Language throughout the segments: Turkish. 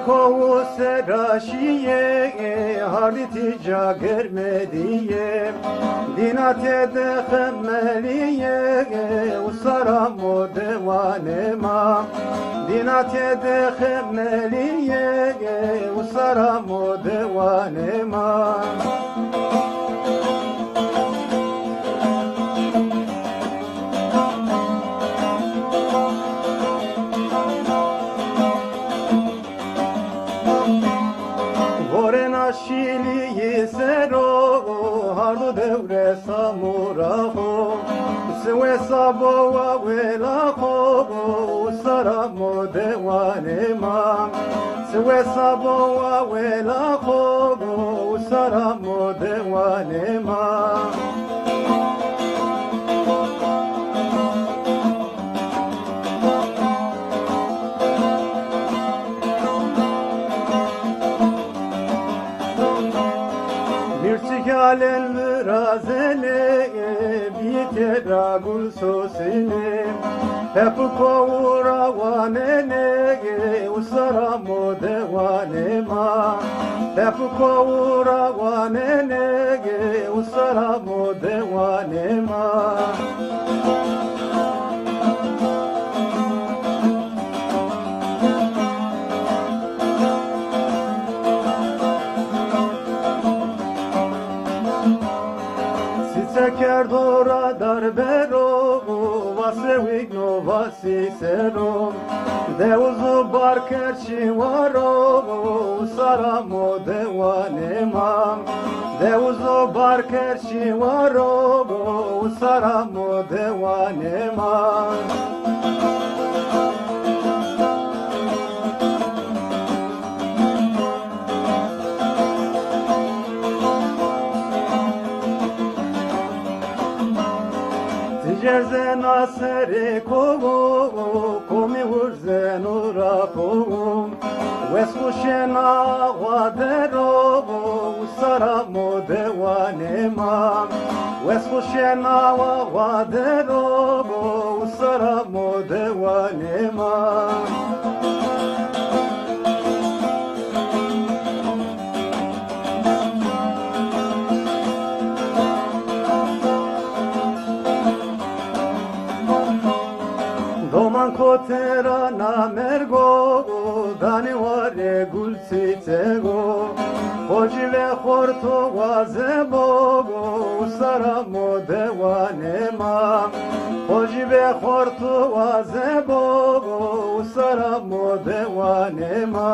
kovu seraşiye Harditi cagermediye Dinate de khemeliye Usara mo devanema Dinate de khemeliye Usara mo devanema Şiliyi sero hardo devre samuraho Sewe sabowa velaho Saramo devanema Sewe sabowa velaho Saramo devanema Mirçikalen mürazene Biyete gul sosine Hep kovura vanene Usara mo devanema Hep kovura vanene Usara mo devanema Seker dora darbero Vasevigno vasisero Deuzu barkerçi varo Saramo devanema Deuzu barkerçi varo Saramo devanema Cerzen asere kovo komi urzen urapo Veskushena vadero Saramo devanema Veskushena vadero Saramo devanema Doman kotera namergo Dani vare gul sitego Hoji ve horto vazebo Saramo devanema Hoji ve horto vazebo Saramo devanema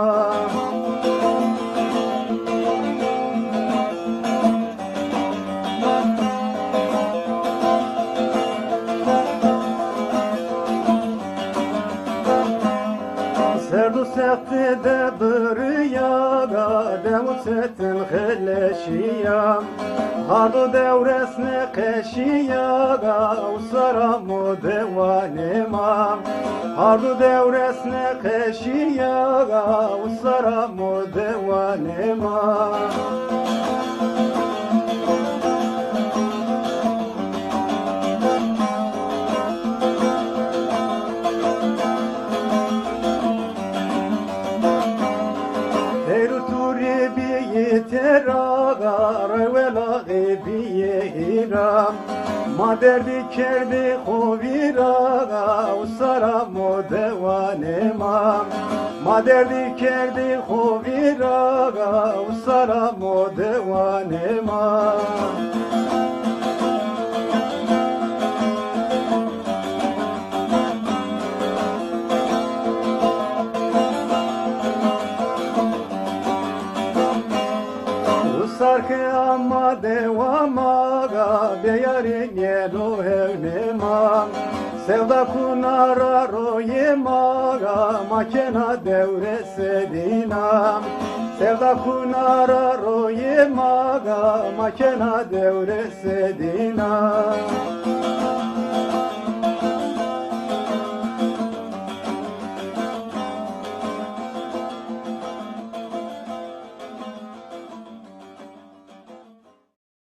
Serdu sette de bırıya Devut settin kheleşiya Hardu devresne keşiya Usaramo devanema Hardu devresne keşiya Usaramo devanema Teraga revela ebiye hiram Maderdi kerdi hoviraga Usara mo devanema Maderdi kerdi hoviraga Usara mo devanema Sarke amma devamaga Beyari nielo hevnema Sevda kunara royemaga Makena devre sedina Sevda kunara royemaga Makena devre sedina